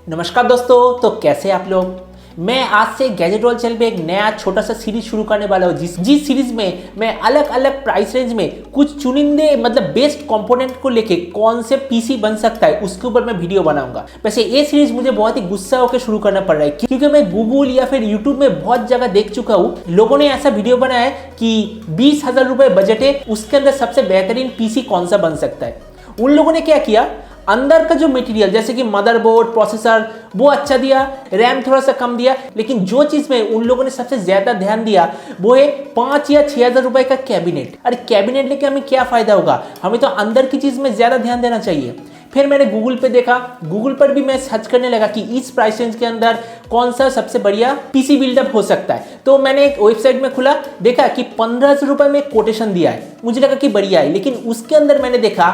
नमस्कार दोस्तों, तो कैसे आप लोग। मैं आज से गैजेट वर्ल्ड चैनल पे एक नया छोटा सा सीरीज शुरू करने वाला हूँ जिस सीरीज में मैं अलग अलग प्राइस रेंज में कुछ चुनिंदे मतलब बेस्ट कंपोनेंट को लेके कौन से पीसी बन सकता है उसके ऊपर मैं वीडियो बनाऊंगा। वैसे ये सीरीज मुझे बहुत ही गुस्सा होकर शुरू करना पड़ रहा है क्योंकि मैं गूगल या फिर यूट्यूब में बहुत जगह देख चुका हूँ। लोगों ने ऐसा वीडियो बनाया है कि 20,000 रुपए बजट है, उसके अंदर सबसे बेहतरीन पीसी कौन सा बन सकता है। उन लोगों ने क्या किया, अंदर का जो मटेरियल जैसे कि मदरबोर्ड, प्रोसेसर वो अच्छा दिया, रैम थोड़ा सा कम दिया, लेकिन जो चीज में उन लोगों ने सबसे ज्यादा ध्यान दिया वो है 5 या 6,000 रुपए का कैबिनेट। अरे कैबिनेट लेके हमें क्या फायदा होगा, हमें तो अंदर की चीज में ज्यादा ध्यान देना चाहिए। फिर मैंने गूगल पे देखा, गूगल पर भी मैं सर्च करने लगा कि इस प्राइस रेंज के अंदर कौन सा सबसे बढ़िया पीसी बिल्डअप हो सकता है। तो मैंने एक वेबसाइट में खुला, देखा कि 15,000 रुपए में कोटेशन दिया है, मुझे लगा कि बढ़िया है। लेकिन उसके अंदर मैंने देखा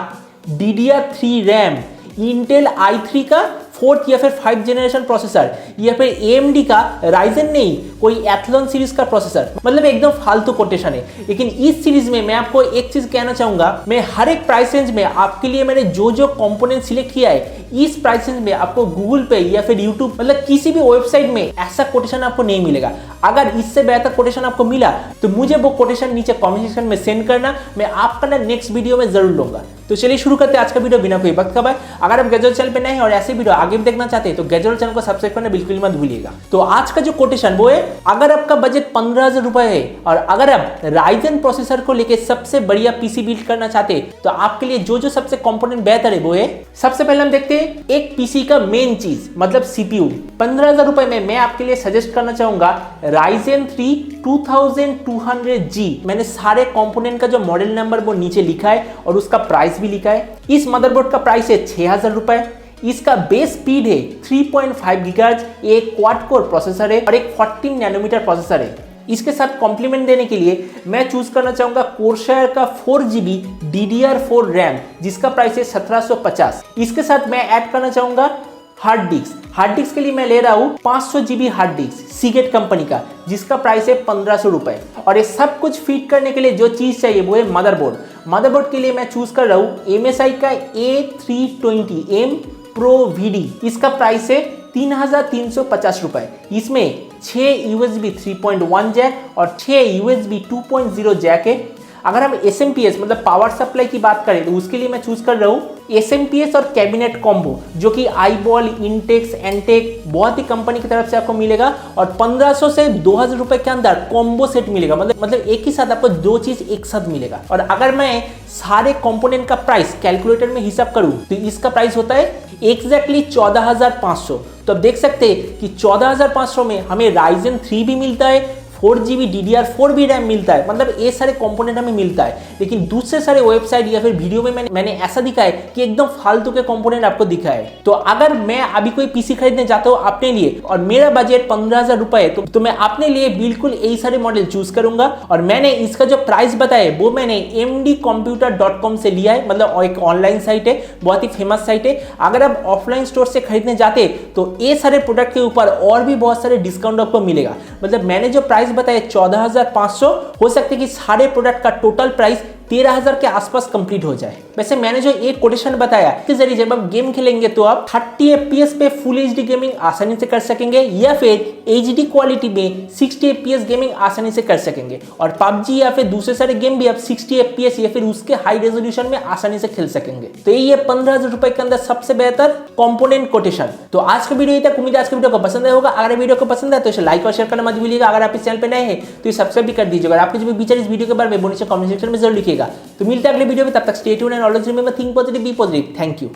DDR3 रैम, इंटेल i3 का 4th या फिर 5th जनरेशन प्रोसेसर, या फिर AMD का राइजन नहीं कोई एथलॉन सीरीज का प्रोसेसर, मतलब एकदम फालतू कोटेशन है। लेकिन इस सीरीज में मैं आपको एक चीज कहना चाहूंगा, मैं हर एक प्राइस रेंज में आपके लिए मैंने जो जो कंपोनेंट सिलेक्ट किया है, इस प्राइस रेंज में आपको गूगल पे या फिर यूट्यूब मतलब किसी भी वेबसाइट में ऐसा कोटेशन आपको नहीं मिलेगा। अगर इससे बेहतर कोटेशन आपको मिला तो मुझे वो कोटेशन नीचे कमेंट सेक्शन में सेंड करना, मैं आपका ना नेक्स्ट वीडियो में जरूर लूंगा। तो चलिए शुरू करते हैं आज का वीडियो बिना कोई वक्त खपाए। अगर आप गैजेट चैनल पे नए हैं और ऐसे वीडियो आगे भी देखना चाहते हैं तो गैजेट चैनल को सब्सक्राइब करना बिल्कुल मत भूलिएगा। तो आज का जो कोटेशन वो है, अगर आपका बजट 15,000 रुपए है और अगर आप राइजन प्रोसेसर को लेकर सबसे बढ़िया पीसी बिल्ड करना चाहते हैं तो आपके लिए जो जो सबसे कंपोनेंट बेहतर है वो है, सबसे पहले हम देखते हैं एक पीसी का मेन चीज मतलब सीपीयू। 15,000 रुपए में मैं आपके लिए सजेस्ट करना चाहूंगा राइजन 3 2200G। मैंने सारे कंपोनेंट का जो मॉडल नंबर वो नीचे लिखा है और उसका प्राइस भी लिखा है। इस मदरबोर्ड का प्राइस है 6,000 रुपए। इसका बेस स्पीड है 3.5 गीगाहर्ट्ज, एक क्वाड कोर प्रोसेसर है और एक 14 नैनोमीटर प्रोसेसर है। इसके साथ कॉम्प्लीमेंट देने के लिए मैं चूज करना चाहूंगा कोर्सायर का 4GB DDR4 रैम जिसका प्राइस है 1750। इसके साथ मैं ऐड करना चाहूंगा हार्ड डिस्क के लिए मैं ले रहा हूं 500GB hard disk Seagate company का जिसका प्राइस है 1,500 रुपए। और ये सब कुछ फिट करने के लिए जो चीज चाहिए वो है मदरबोर्ड के लिए मैं चूज कर रहा हूं MSI का A320M Pro VD। इसका प्राइस है 3,350 रुपए। इसमें 6 USB 3.1 जैक और 6 USB 2.0 जैक है। अगर हम SMPS मतलब पावर सप्लाई की बात करें तो उसके लिए मैं चूज कर रहा हूँ SMPS और कैबिनेट कॉम्बो जो कि आईबॉल, इंटेक्स, एंटेक बहुत ही कंपनी की तरफ से आपको मिलेगा और 1,500 से 2,000 रुपए के अंदर कॉम्बो सेट मिलेगा, मतलब एक ही साथ आपको दो चीज एक साथ मिलेगा। और अगर मैं सारे कंपोनेंट का प्राइस कैलकुलेटर में हिसाब करूं तो इसका प्राइस होता है एग्जैक्टली 14,500। तो आप देख सकते हैं कि 14,500 में हमें राइजन 3 भी मिलता है, 4GB DDR4 भी रैम मिलता है, मतलब ये सारे कंपोनेंट हमें मिलता है। लेकिन दूसरे सारे वेबसाइट या फिर वीडियो में मैंने ऐसा दिखा है कि एकदम फालतू के कंपोनेंट आपको दिखा है। तो अगर मैं अभी कोई पीसी खरीदने जाता हूँ अपने लिए और मेरा बजट 15,000 रुपए है तो मैं अपने लिए बिल्कुल यही सारे मॉडल चूज करूंगा। और मैंने इसका जो प्राइस बताया वो मैंने mdcomputer.com से लिया है, मतलब एक ऑनलाइन साइट है, बहुत ही फेमस साइट है। अगर आप ऑफलाइन स्टोर से खरीदने जाते तो ये सारे प्रोडक्ट के ऊपर और भी बहुत सारे डिस्काउंट आपको मिलेगा। मतलब मैंने जो प्राइस बताया 14,500, हो सकता है कि सारे प्रोडक्ट का टोटल प्राइस 13,000 के आसपास कंप्लीट हो जाए। वैसे मैंने जो एक कोटेशन बताया के जरिए जब आप गेम खेलेंगे तो आप 30 FPS पे फुल HD गेमिंग आसानी से कर सकेंगे या फिर HD क्वालिटी में 60 FPS गेमिंग आसानी से कर सकेंगे। और PUBG या फिर दूसरे सारे गेम भी आप 60 FPS या फिर उसके हाई रेजोल्यूशन में आसानी से खेल सकेंगे। तो ये 15,000 रुपए के अंदर सबसे बेहतर कंपोनेंट कोटेशन। तो आज का वीडियो तक, उम्मीद आज का वीडियो को पसंद आया होगा। अगर वीडियो को पसंद है तो इसे लाइक और शेयर करना मत भूलिएगा। अगर आप इस चैनल पे नए हैं तो ये सब्सक्राइब भी कर दीजिएगा। और आपके जो भी विचार इस वीडियो के बारे में वो नीचे कमेंट सेक्शन में जरूर लिखिएगा। तो मिलते हैं अगले वीडियो में, तब तक stay tuned and always remember think positive, be positive. Thank you.